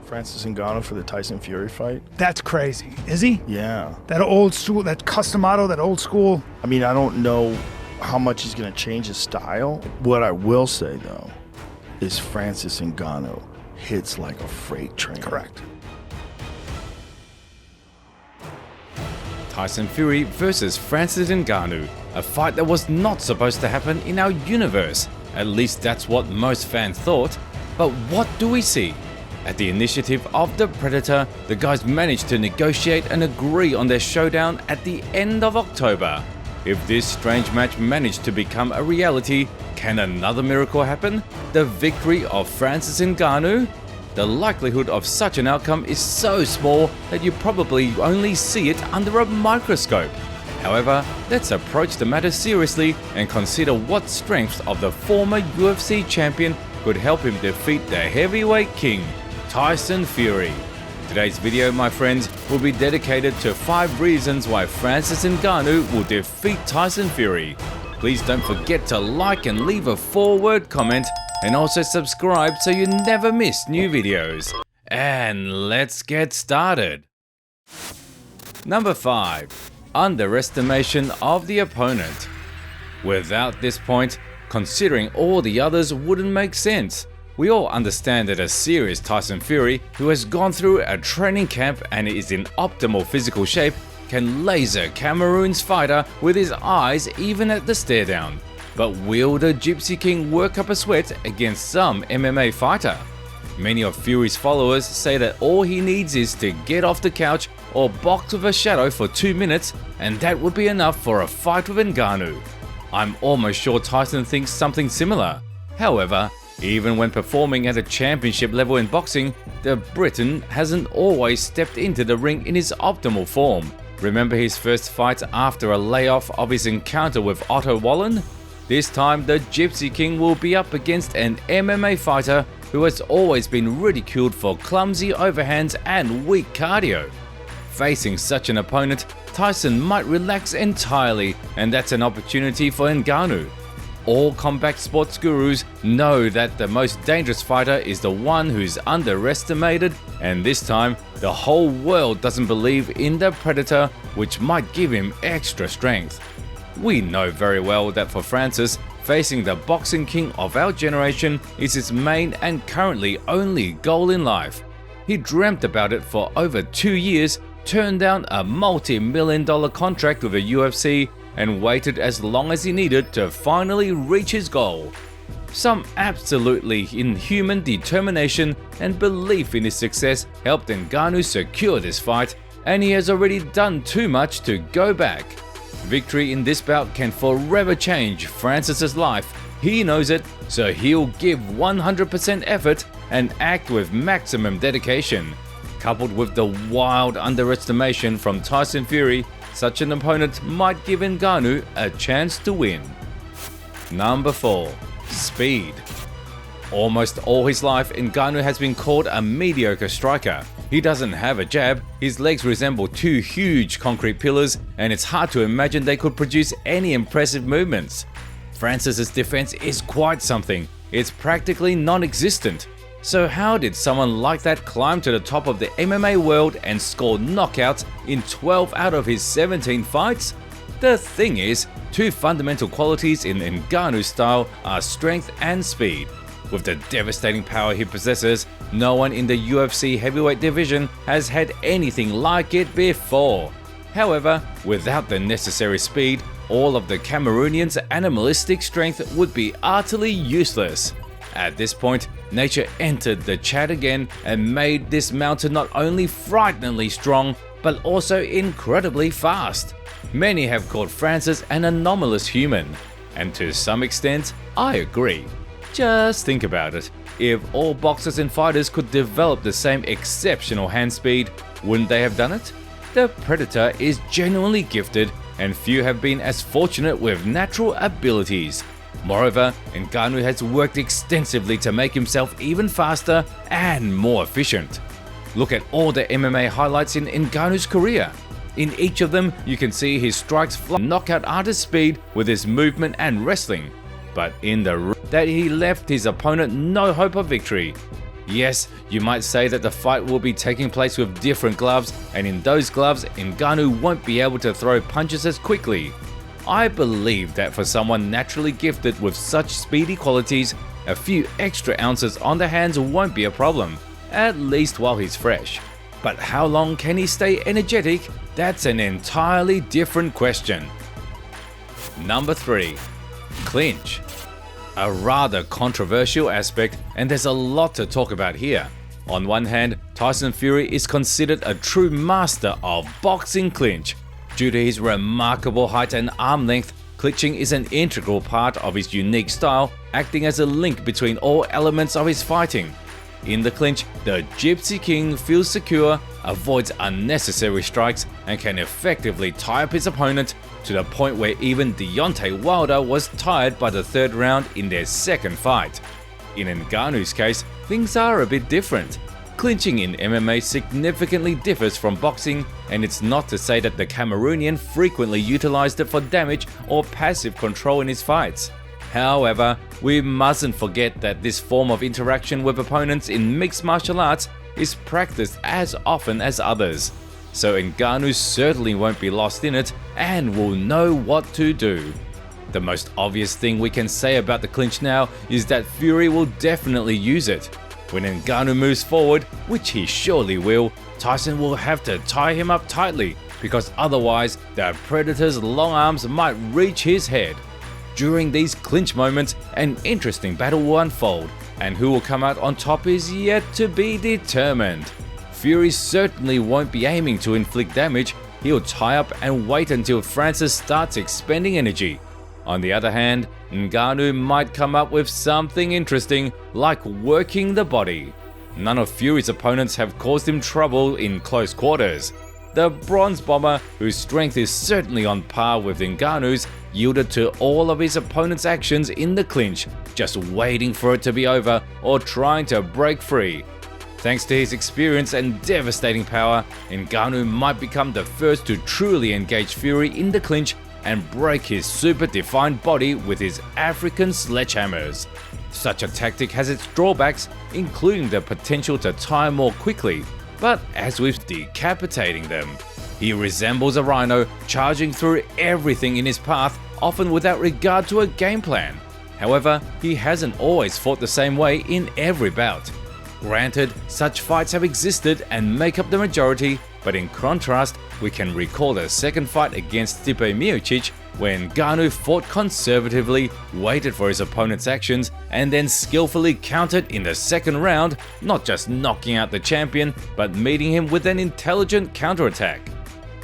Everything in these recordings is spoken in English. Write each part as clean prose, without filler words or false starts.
Francis Ngannou for the Tyson Fury fight. That's crazy. Is he? Yeah. That old school, that customato, that old school. I mean, I don't know how much he's going to change his style. What I will say, though, is Francis Ngannou hits like a freight train. Correct. Tyson Fury versus Francis Ngannou, a fight that was not supposed to happen in our universe. At least that's what most fans thought. But what do we see? At the initiative of the Predator, the guys managed to negotiate and agree on their showdown at the end of October. If this strange match managed to become a reality, can another miracle happen? The victory of Francis Ngannou? The likelihood of such an outcome is so small that you probably only see it under a microscope. However, let's approach the matter seriously and consider what strengths of the former UFC champion could help him defeat the heavyweight king, Tyson Fury. Today's video, my friends, will be dedicated to 5 reasons why Francis Ngannou will defeat Tyson Fury. Please don't forget to like and leave a 4-word comment, and also subscribe so you never miss new videos. And let's get started. Number 5. Underestimation of the opponent. Without this point, considering all the others wouldn't make sense. We all understand that a serious Tyson Fury, who has gone through a training camp and is in optimal physical shape, can laser Cameroon's fighter with his eyes even at the stare down. But will the Gypsy King work up a sweat against some MMA fighter? Many of Fury's followers say that all he needs is to get off the couch or box with a shadow for 2 minutes, and that would be enough for a fight with Ngannou. I'm almost sure Tyson thinks something similar. However, even when performing at a championship level in boxing, the Briton hasn't always stepped into the ring in his optimal form. Remember his first fight after a layoff of his encounter with Otto Wallen? This time, the Gypsy King will be up against an MMA fighter who has always been ridiculed for clumsy overhands and weak cardio. Facing such an opponent, Tyson might relax entirely, and that's an opportunity for Ngannou. All combat sports gurus know that the most dangerous fighter is the one who's underestimated, and this time, the whole world doesn't believe in the Predator, which might give him extra strength. We know very well that for Francis, facing the boxing king of our generation is his main and currently only goal in life. He dreamt about it for over 2 years, turned down a multi-million-dollar contract with the UFC, and waited as long as he needed to finally reach his goal. Some absolutely inhuman determination and belief in his success helped Ngannou secure this fight, and he has already done too much to go back. Victory in this bout can forever change Francis's life. He knows it, so he'll give 100% effort and act with maximum dedication. Coupled with the wild underestimation from Tyson Fury, such an opponent might give Ngannou a chance to win. Number 4. Speed. Almost all his life, Ngannou has been called a mediocre striker. He doesn't have a jab, his legs resemble 2 huge concrete pillars, and it's hard to imagine they could produce any impressive movements. Francis's defense is quite something. It's practically non-existent. So how did someone like that climb to the top of the MMA world and score knockouts in 12 out of his 17 fights? The thing is, 2 fundamental qualities in Ngannou's style are strength and speed. With the devastating power he possesses, no one in the UFC heavyweight division has had anything like it before. However, without the necessary speed, all of the Cameroonian's animalistic strength would be utterly useless. At this point, nature entered the chat again and made this mountain not only frighteningly strong, but also incredibly fast. Many have called Francis an anomalous human, and to some extent, I agree. Just think about it. If all boxers and fighters could develop the same exceptional hand speed, wouldn't they have done it? The Predator is genuinely gifted, and few have been as fortunate with natural abilities. Moreover, Ngannou has worked extensively to make himself even faster and more efficient. Look at all the MMA highlights in Ngannou's career. In each of them, you can see his strikes fly knockout artist speed with his movement and wrestling. But in the that he left his opponent no hope of victory. Yes, you might say that the fight will be taking place with different gloves, and in those gloves, Ngannou won't be able to throw punches as quickly. I believe that for someone naturally gifted with such speedy qualities, a few extra ounces on the hands won't be a problem, at least while he's fresh. But how long can he stay energetic? That's an entirely different question. Number 3. Clinch. A rather controversial aspect, and there's a lot to talk about here. On one hand, Tyson Fury is considered a true master of boxing clinch. Due to his remarkable height and arm length, clinching is an integral part of his unique style, acting as a link between all elements of his fighting. In the clinch, the Gypsy King feels secure, avoids unnecessary strikes, and can effectively tie up his opponent to the point where even Deontay Wilder was tired by the 3rd round in their second fight. In Ngannou's case, things are a bit different. Clinching in MMA significantly differs from boxing, and it's not to say that the Cameroonian frequently utilized it for damage or passive control in his fights. However, we mustn't forget that this form of interaction with opponents in mixed martial arts is practiced as often as others. So Ngannou certainly won't be lost in it and will know what to do. The most obvious thing we can say about the clinch now is that Fury will definitely use it. When Ngannou moves forward, which he surely will, Tyson will have to tie him up tightly, because otherwise the Predator's long arms might reach his head. During these clinch moments, an interesting battle will unfold, and who will come out on top is yet to be determined. Fury certainly won't be aiming to inflict damage, he'll tie up and wait until Francis starts expending energy. On the other hand, Ngannou might come up with something interesting, like working the body. None of Fury's opponents have caused him trouble in close quarters. The Bronze Bomber, whose strength is certainly on par with Ngannou's, yielded to all of his opponent's actions in the clinch, just waiting for it to be over or trying to break free. Thanks to his experience and devastating power, Ngannou might become the first to truly engage Fury in the clinch and break his super defined body with his African sledgehammers. Such a tactic has its drawbacks, including the potential to tire more quickly, but as with decapitating them. He resembles a rhino, charging through everything in his path, often without regard to a game plan. However, he hasn't always fought the same way in every bout. Granted, such fights have existed and make up the majority, but in contrast, we can recall the second fight against Stipe Miocic, when Ngannou fought conservatively, waited for his opponent's actions, and then skillfully countered in the second round, not just knocking out the champion, but meeting him with an intelligent counterattack.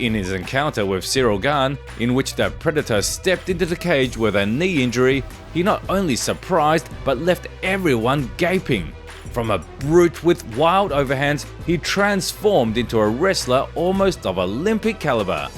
In his encounter with Cyril Gane, in which the Predator stepped into the cage with a knee injury, he not only surprised but left everyone gaping. From a brute with wild overhands, he transformed into a wrestler almost of Olympic caliber.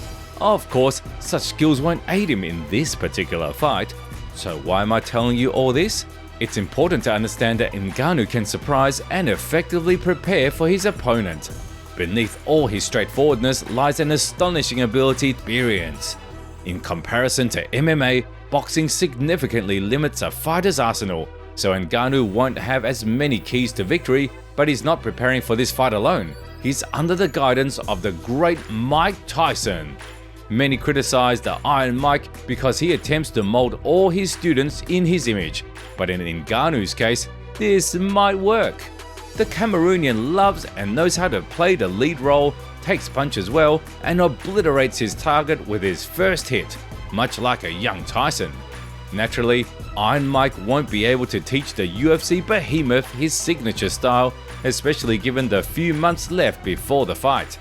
Of course, such skills won't aid him in this particular fight. So why am I telling you all this? It's important to understand that Ngannou can surprise and effectively prepare for his opponent. Beneath all his straightforwardness lies an astonishing ability to experience. In comparison to MMA, boxing significantly limits a fighter's arsenal, so Ngannou won't have as many keys to victory, but he's not preparing for this fight alone. He's under the guidance of the great Mike Tyson. Many criticize the Iron Mike because he attempts to mold all his students in his image, but in Ngannou's case, this might work. The Cameroonian loves and knows how to play the lead role, takes punches well, and obliterates his target with his first hit, much like a young Tyson. Naturally, Iron Mike won't be able to teach the UFC behemoth his signature style, especially given the few months left before the fight.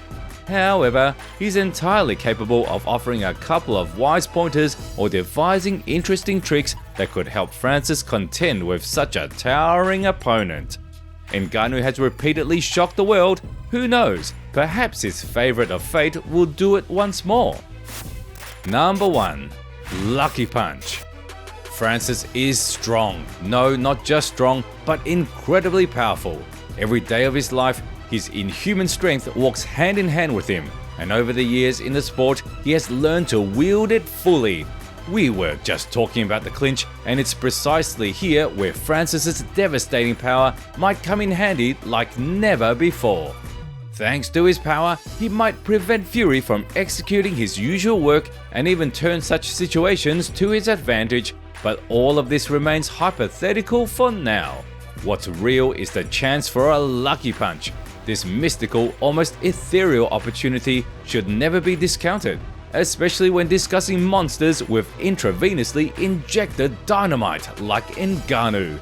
However, he's entirely capable of offering a couple of wise pointers or devising interesting tricks that could help Francis contend with such a towering opponent. Ngannou has repeatedly shocked the world. Who knows, perhaps his favorite of fate will do it once more. Number 1. Lucky Punch. Francis is strong. No, not just strong, but incredibly powerful. Every day of his life, his inhuman strength walks hand in hand with him, and over the years in the sport, he has learned to wield it fully. We were just talking about the clinch, and it's precisely here where Francis's devastating power might come in handy like never before. Thanks to his power, he might prevent Fury from executing his usual work and even turn such situations to his advantage, but all of this remains hypothetical for now. What's real is the chance for a lucky punch. This mystical, almost ethereal opportunity should never be discounted, especially when discussing monsters with intravenously injected dynamite like Ngannou.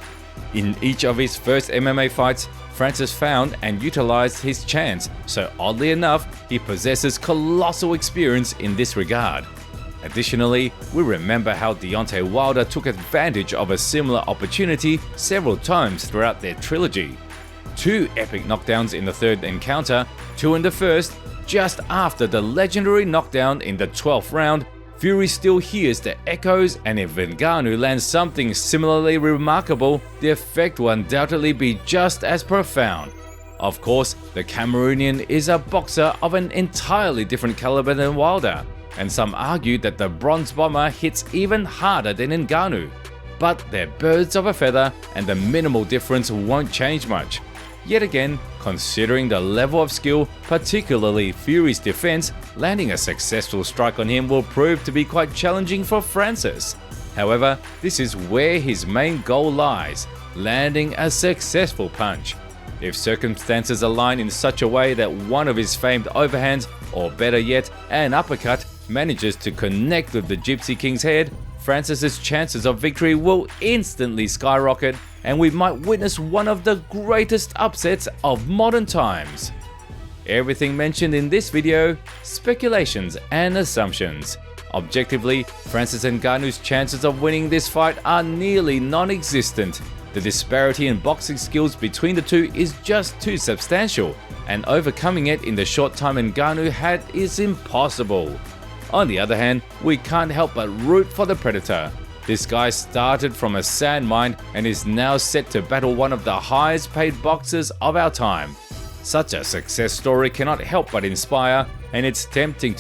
In each of his first MMA fights, Francis found and utilized his chance, so oddly enough, he possesses colossal experience in this regard. Additionally, we remember how Deontay Wilder took advantage of a similar opportunity several times throughout their trilogy. 2 epic knockdowns in the third encounter, 2 in the first. Just after the legendary knockdown in the 12th round, Fury still hears the echoes, and if Ngannou lands something similarly remarkable, the effect will undoubtedly be just as profound. Of course, the Cameroonian is a boxer of an entirely different caliber than Wilder, and some argue that the Bronze Bomber hits even harder than Ngannou. But they're birds of a feather, and the minimal difference won't change much. Yet again, considering the level of skill, particularly Fury's defense, landing a successful strike on him will prove to be quite challenging for Francis. However, this is where his main goal lies, landing a successful punch. If circumstances align in such a way that one of his famed overhands, or better yet, an uppercut, manages to connect with the Gypsy King's head, Francis's chances of victory will instantly skyrocket, and we might witness one of the greatest upsets of modern times. Everything mentioned in this video, speculations and assumptions. Objectively, Francis Ngannou's chances of winning this fight are nearly non-existent. The disparity in boxing skills between the two is just too substantial, and overcoming it in the short time Ngannou had is impossible. On the other hand, we can't help but root for the Predator. This guy started from a sand mine and is now set to battle one of the highest paid boxers of our time. Such a success story cannot help but inspire, and it's tempting